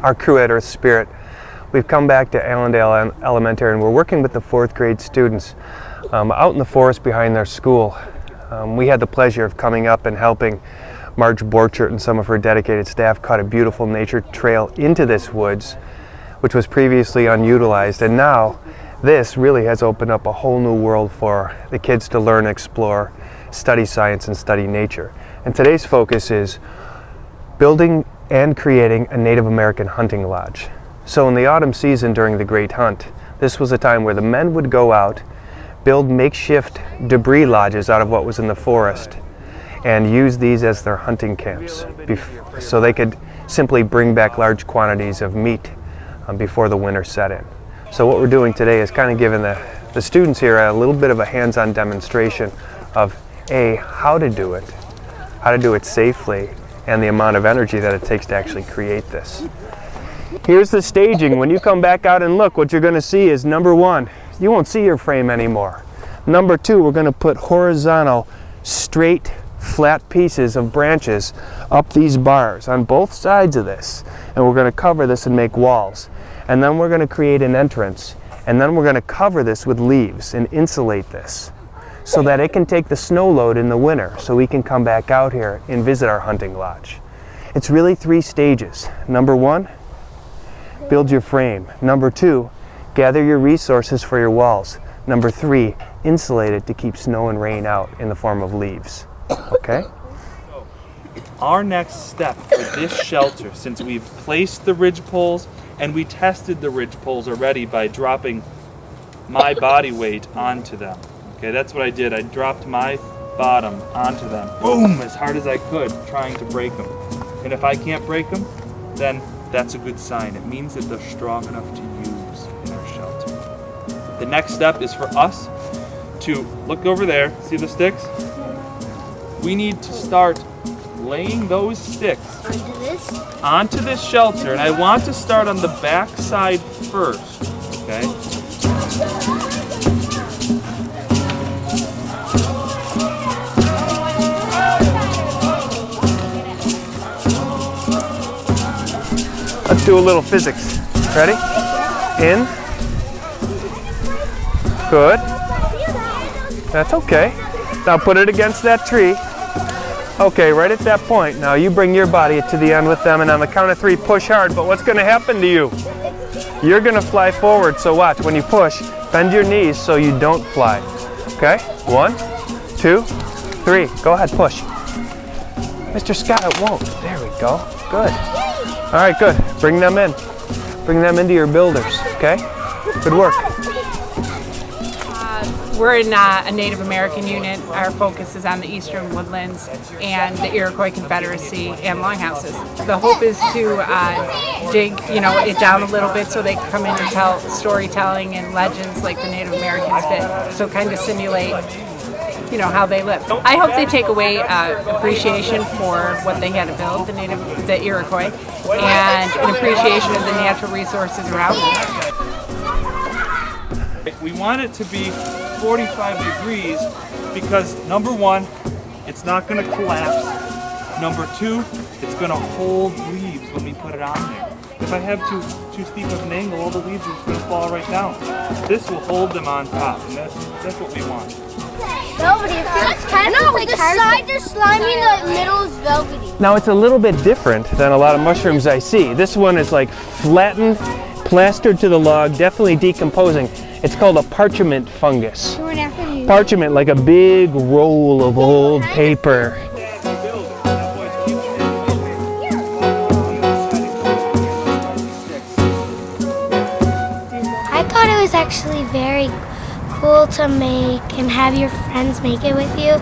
our crew at Earth Spirit. We've come back to Allendale Elementary and we're working with the 4th grade students out in the forest behind their school. We had the pleasure of coming up and helping Marge Borchert and some of her dedicated staff cut a beautiful nature trail into this woods, which was previously unutilized, and now this really has opened up a whole new world for the kids to learn, explore, study science, and study nature. And today's focus is building and creating a Native American hunting lodge. So in the autumn season during the Great Hunt, this was a time where the men would go out, build makeshift debris lodges out of what was in the forest, and use these as their hunting camps so they could simply bring back large quantities of meat before the winter set in. So what we're doing today is kind of giving the students here a little bit of a hands-on demonstration of how to do it safely, and the amount of energy that it takes to actually create this. Here's the staging. When you come back out and look, what you're going to see is, number 1, you won't see your frame anymore. Number 2, we're going to put horizontal, straight, flat pieces of branches up these bars on both sides of this, and we're going to cover this and make walls. And then we're going to create an entrance, and then we're going to cover this with leaves and insulate this so that it can take the snow load in the winter, so we can come back out here and visit our hunting lodge. It's really 3 stages. Number 1, build your frame. Number 2, gather your resources for your walls. Number 3, insulate it to keep snow and rain out in the form of leaves. Okay? Our next step for this shelter, since we've placed the ridge poles and we tested the ridge poles already by dropping my body weight onto them. Okay, that's what I did. I dropped my bottom onto them, boom, as hard as I could, trying to break them. And if I can't break them, then that's a good sign. It means that they're strong enough to use in our shelter. The next step is for us to look over there, see the sticks? We need to start laying those sticks onto this shelter, and I want to start on the back side first, okay? Let's do a little physics. Ready? In. Good. That's okay. Now put it against that tree. Okay, right at that point, now you bring your body to the end with them, and on the count of 3, push hard. But what's going to happen to you? You're going to fly forward, so watch. When you push, bend your knees so you don't fly. Okay? 1, 2, 3. Go ahead, push. Mr. Scott, it won't. There we go. Good. All right, good. Bring them in. Bring them into your builders, okay? Good work. We're in a Native American unit. Our focus is on the Eastern Woodlands and the Iroquois Confederacy and longhouses. The hope is to dig, it down a little bit so they can come in and tell storytelling and legends like the Native Americans did. So kind of simulate, how they live. I hope they take away appreciation for what they had to build, the Iroquois, and an appreciation of the natural resources around them. We want it to be 45 degrees because, number 1, it's not going to collapse. Number 2, it's going to hold leaves when we put it on there. If I have too steep of an angle, all the leaves are going to fall right down. This will hold them on top, and that's what we want. Velvety, it's kind of like the sides are slimy, the middle is velvety. Now it's a little bit different than a lot of mushrooms I see. This one is like flattened, plastered to the log, definitely decomposing. It's called a parchment fungus. Parchment, like a big roll of old paper. I thought it was actually very cool to make and have your friends make it with you.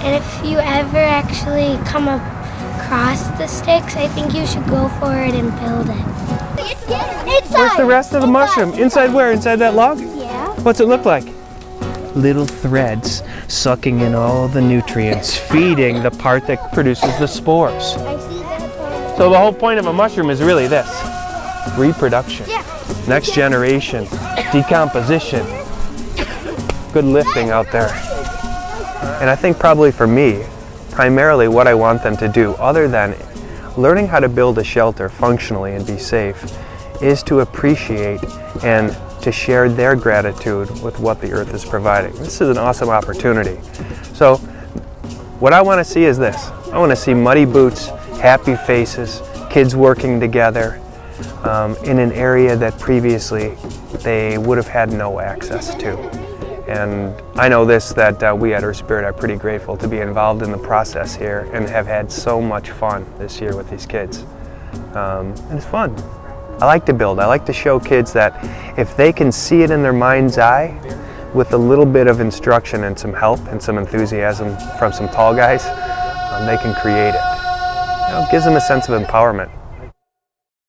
And if you ever actually come across the sticks, I think you should go for it and build it. Inside. Where's the rest of the mushroom? Inside where? Inside that log? Yeah. What's it look like? Little threads sucking in all the nutrients, feeding the part that produces the spores. I see that. So the whole point of a mushroom is really this: reproduction, Yeah. next generation, decomposition. Good lifting out there. And I think probably for me, primarily what I want them to do, other than learning how to build a shelter functionally and be safe is to appreciate and to share their gratitude with what the earth is providing. This is an awesome opportunity. So what I want to see is this. I want to see muddy boots, happy faces, kids working together in an area that previously they would have had no access to. And I know this, that we at Earth Spirit are pretty grateful to be involved in the process here and have had so much fun this year with these kids. And it's fun. I like to build. I like to show kids that if they can see it in their mind's eye with a little bit of instruction and some help and some enthusiasm from some tall guys, they can create it. It gives them a sense of empowerment.